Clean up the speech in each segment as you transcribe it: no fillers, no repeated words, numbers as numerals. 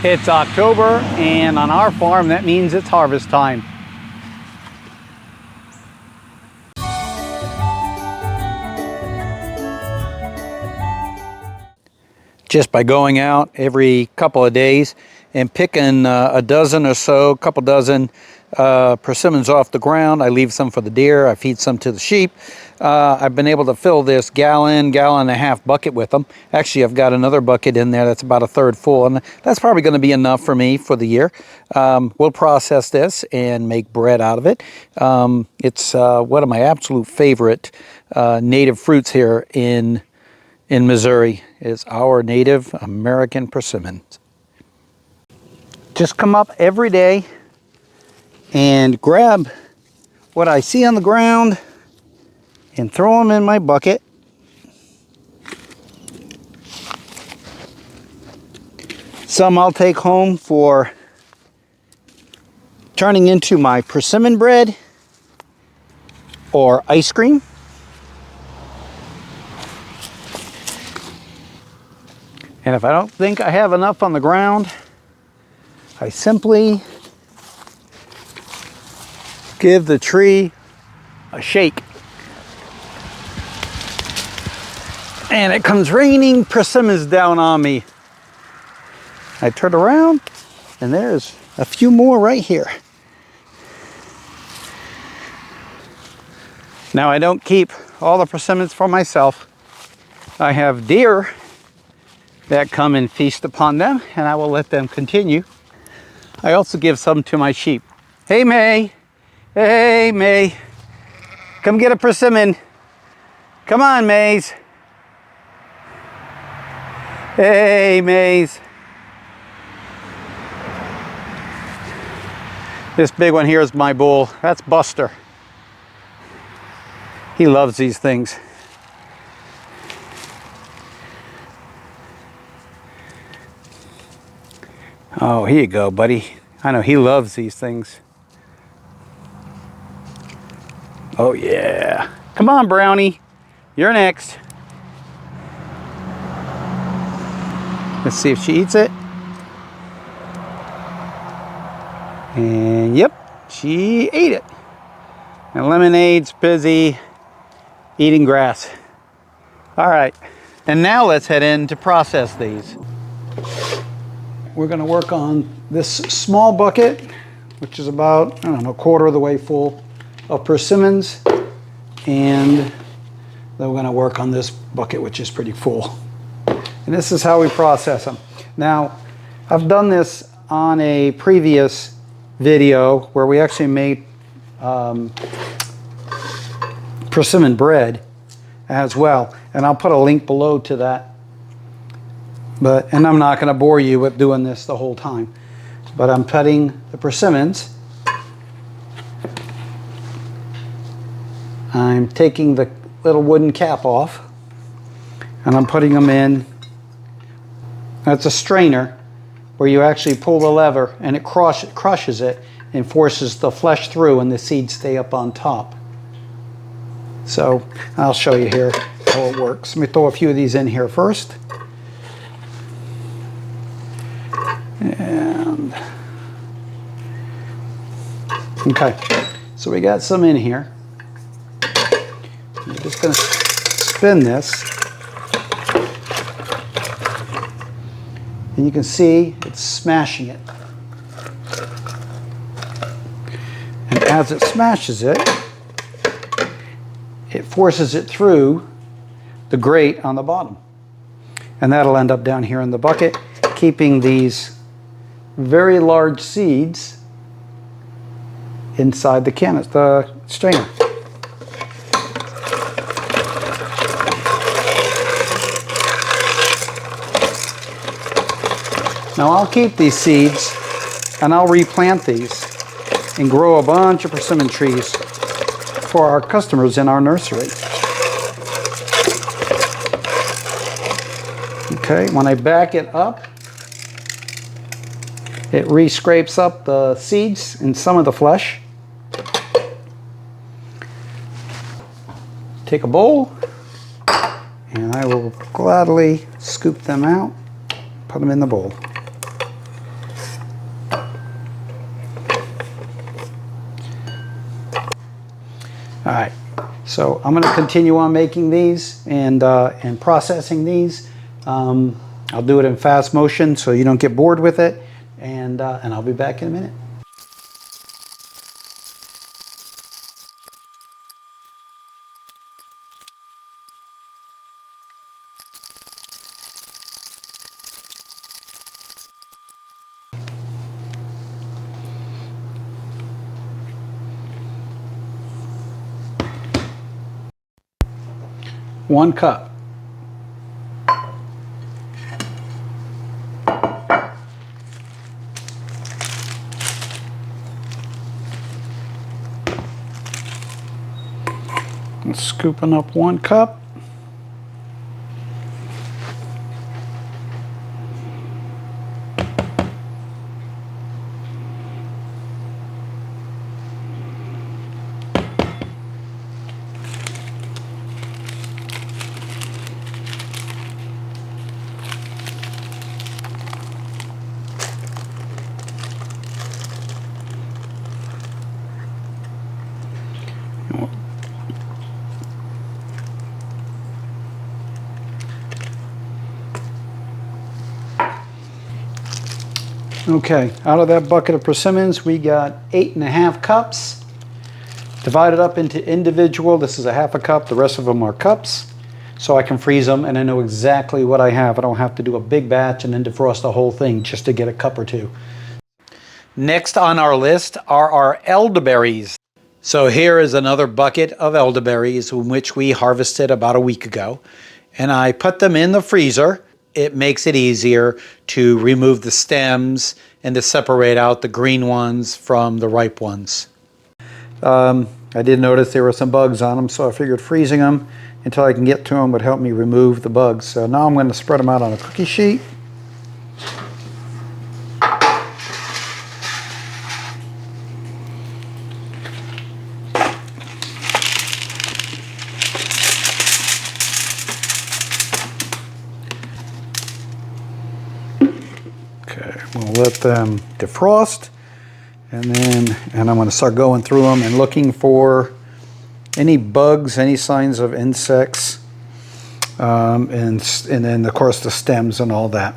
It's October, and on our farm that means it's harvest time. Just by going out every couple of days and picking a dozen or so, couple dozen persimmons off the ground. I leave some for the deer, I feed some to the sheep. I've been able to fill this gallon and a half bucket with them. Actually, I've got another bucket in there that's about a third full, and that's probably going to be enough for me for the year. We'll process this and make bread out of it. It's one of my absolute favorite native fruits here in Missouri is our native American persimmons. Just come up every day and grab what I see on the ground and throw them in my bucket. Some I'll take home for turning into my persimmon bread or ice cream. And if I don't think I have enough on the ground, I simply give the tree a shake. And it comes raining persimmons down on me. I turn around and there's a few more right here. Now I don't keep all the persimmons for myself. I have deer that come and feast upon them, and I will let them continue. I also give some to my sheep. Hey May, hey May, come get a persimmon. Come on, Mays. Hey Mays. This big one here is my bull. That's Buster. He loves these things. Oh, here you go, buddy. I know he loves these things. Oh, yeah. Come on, Brownie. You're next. Let's see if she eats it. And yep, she ate it. And Lemonade's busy eating grass. All right. And now let's head in to process these. We're going to work on this small bucket, which is about, I don't know, a quarter of the way full of persimmons. And then we're going to work on this bucket, which is pretty full. And this is how we process them. Now, I've done this on a previous video where we actually made persimmon bread as well. And I'll put a link below to that. And I'm not going to bore you with doing this the whole time. But I'm cutting the persimmons. I'm taking the little wooden cap off. And I'm putting them in. That's a strainer where you actually pull the lever and it crushes it and forces the flesh through and the seeds stay up on top. So I'll show you here how it works. Let me throw a few of these in here first. And okay, so we got some in here. I'm just going to spin this. And you can see it's smashing it. And as it smashes it, it forces it through the grate on the bottom. And that'll end up down here in the bucket, keeping these very large seeds inside the strainer. Now I'll keep these seeds and I'll replant these and grow a bunch of persimmon trees for our customers in our nursery. Okay, when I back it up, it re-scrapes up the seeds and some of the flesh. Take a bowl, and I will gladly scoop them out, put them in the bowl. All right, so I'm going to continue on making these and processing these. I'll do it in fast motion so you don't get bored with it, and I'll be back in a minute. One cup. And scooping up 1 cup. Okay, out of that bucket of persimmons, we got 8.5 cups. Divided up into individual, this is a half a cup, the rest of them are cups. So I can freeze them and I know exactly what I have. I don't have to do a big batch and then defrost the whole thing just to get a cup or two. Next on our list are our elderberries. So here is another bucket of elderberries, which we harvested about a week ago. And I put them in the freezer. It makes it easier to remove the stems and to separate out the green ones from the ripe ones. I did notice there were some bugs on them, so I figured freezing them until I can get to them would help me remove the bugs. So now I'm going to spread them out on a cookie sheet. Okay, we'll let them defrost, and I'm going to start going through them and looking for any bugs, any signs of insects, and then of course the stems and all that.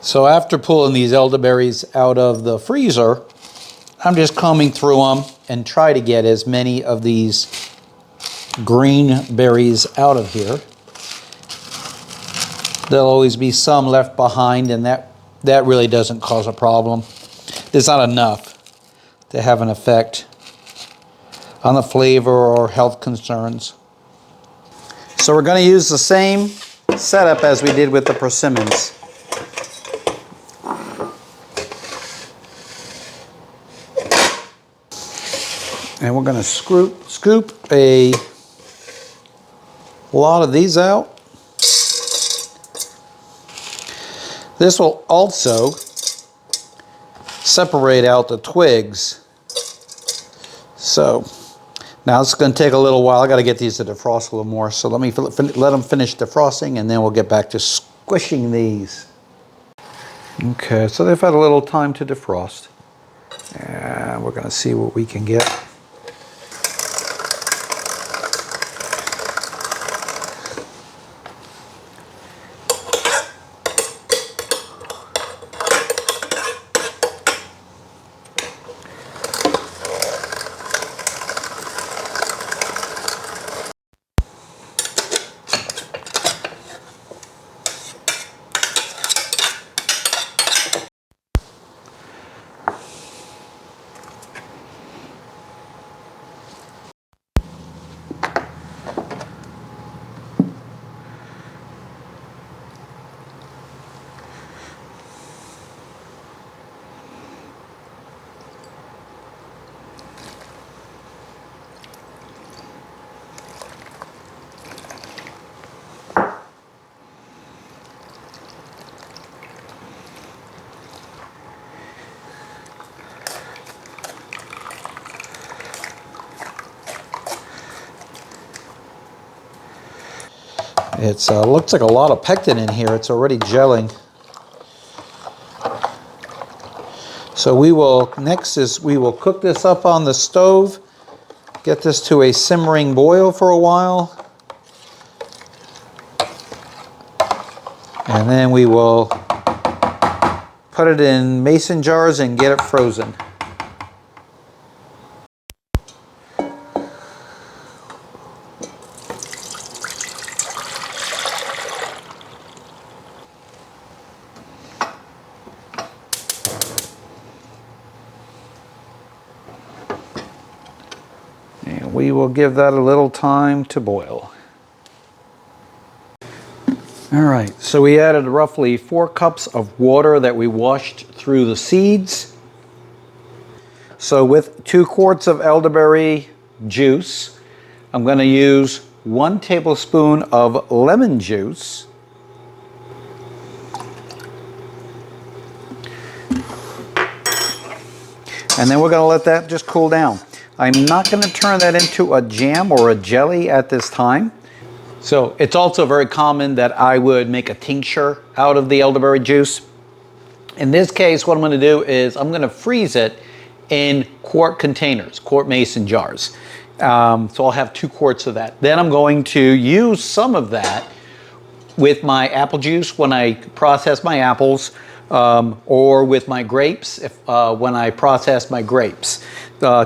So after pulling these elderberries out of the freezer, I'm just combing through them and try to get as many of these green berries out of here. There'll always be some left behind, and that really doesn't cause a problem. There's not enough to have an effect on the flavor or health concerns. So we're going to use the same setup as we did with the persimmons. And we're going to scoop a lot of these out. This will also separate out the twigs. So now it's going to take a little while. I got to get these to defrost a little more. So let them finish defrosting, and then we'll get back to squishing these. Okay, so they've had a little time to defrost. And we're going to see what we can get. It looks like a lot of pectin in here. It's already gelling. So we will cook this up on the stove, get this to a simmering boil for a while, and then we will put it in mason jars and get it frozen. And we will give that a little time to boil. All right, so we added roughly 4 cups of water that we washed through the seeds. So with 2 quarts of elderberry juice, I'm going to use 1 tablespoon of lemon juice. And then we're going to let that just cool down. I'm not going to turn that into a jam or a jelly at this time. So it's also very common that I would make a tincture out of the elderberry juice. In this case, what I'm going to do is I'm going to freeze it in quart containers, quart mason jars. So I'll have 2 quarts of that. Then I'm going to use some of that with my apple juice when I process my apples, or with my grapes when I process my grapes.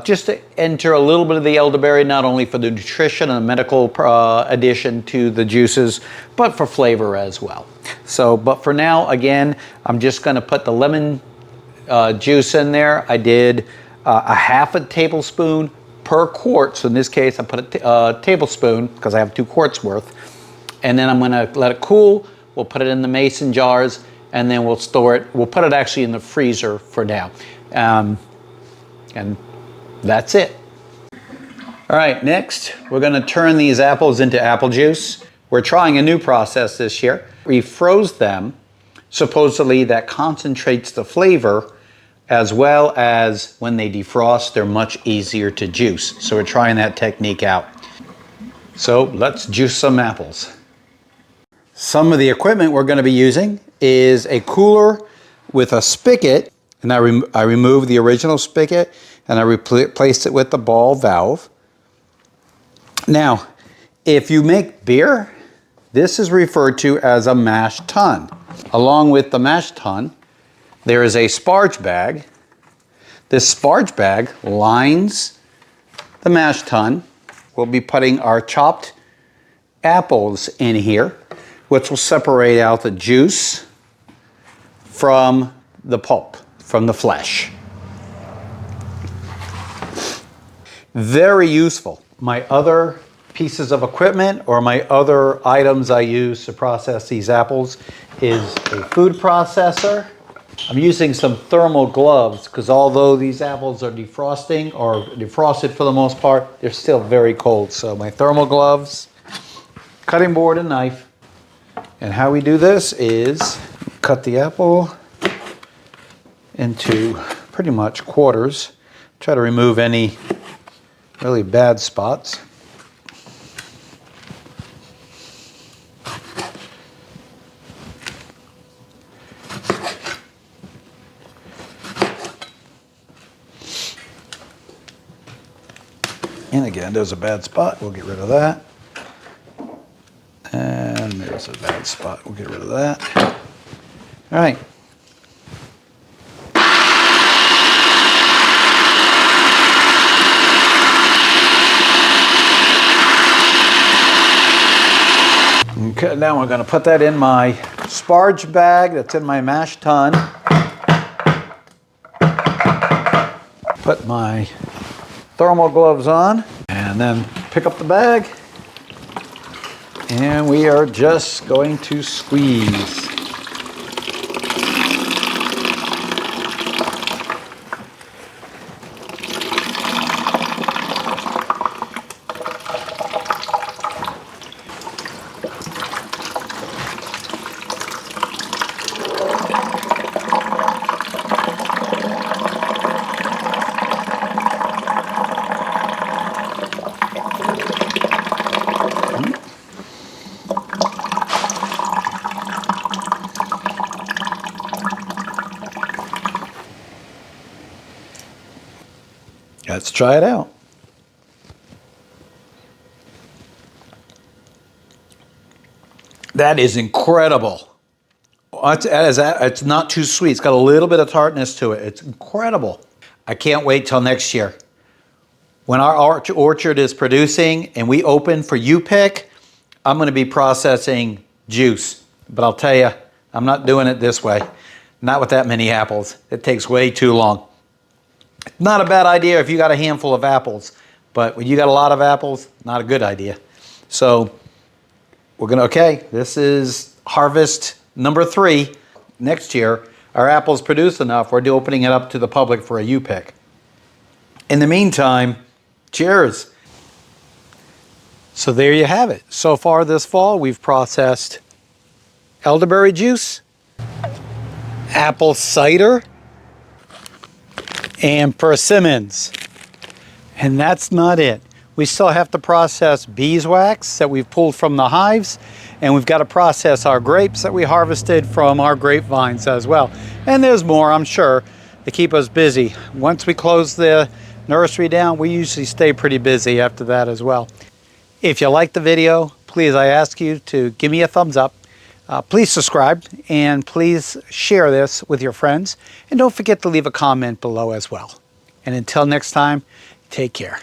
Just to enter a little bit of the elderberry, not only for the nutrition and the medical addition to the juices, but for flavor as well. So, but for now, again, I'm just going to put the lemon juice in there. I did a half a tablespoon per quart. So in this case, I put a tablespoon because I have 2 quarts worth. And then I'm going to let it cool. We'll put it in the mason jars, and then we'll store it. We'll put it actually in the freezer for now. And that's it. All right, next, we're going to turn these apples into apple juice. We're trying a new process this year. We froze them. Supposedly that concentrates the flavor, as well as when they defrost, they're much easier to juice. So we're trying that technique out. So let's juice some apples. Some of the equipment we're going to be using is a cooler with a spigot, and I removed the original spigot and I replaced it with the ball valve. Now, if you make beer, this is referred to as a mash tun. Along with the mash tun, there is a sparge bag. This sparge bag lines the mash tun. We'll be putting our chopped apples in here, which will separate out the juice from the pulp, from the flesh. Very useful. My other pieces of equipment, or my other items I use to process these apples, is a food processor. I'm using some thermal gloves because although these apples are defrosting, or defrosted for the most part, they're still very cold. So my thermal gloves, cutting board and knife. And how we do this is cut the apple into pretty much quarters. Try to remove any really bad spots. And again, there's a bad spot. We'll get rid of that. And there's a bad spot. We'll get rid of that. All right. Okay, now we're going to put that in my sparge bag that's in my mash tun. Put my thermal gloves on, and then pick up the bag. And we are just going to squeeze. Let's try it out. That is incredible. It's not too sweet. It's got a little bit of tartness to it. It's incredible. I can't wait till next year. When our orchard is producing and we open for you pick, I'm going to be processing juice. But I'll tell you, I'm not doing it this way. Not with that many apples. It takes way too long. Not a bad idea if you got a handful of apples, but when you got a lot of apples, not a good idea. So we're gonna, okay, this is harvest number 3. Next year, our apples produce enough, we're opening it up to the public for a U-pick. In the meantime, cheers. So there you have it. So far this fall, we've processed elderberry juice, apple cider, and persimmons. And that's not it. We still have to process beeswax that we've pulled from the hives, and we've got to process our grapes that we harvested from our grapevines as well. And there's more, I'm sure, to keep us busy. Once we close the nursery down, we usually stay pretty busy after that as well. If you like the video, please, I ask you to give me a thumbs up. Please subscribe, and please share this with your friends. And don't forget to leave a comment below as well. And until next time, take care.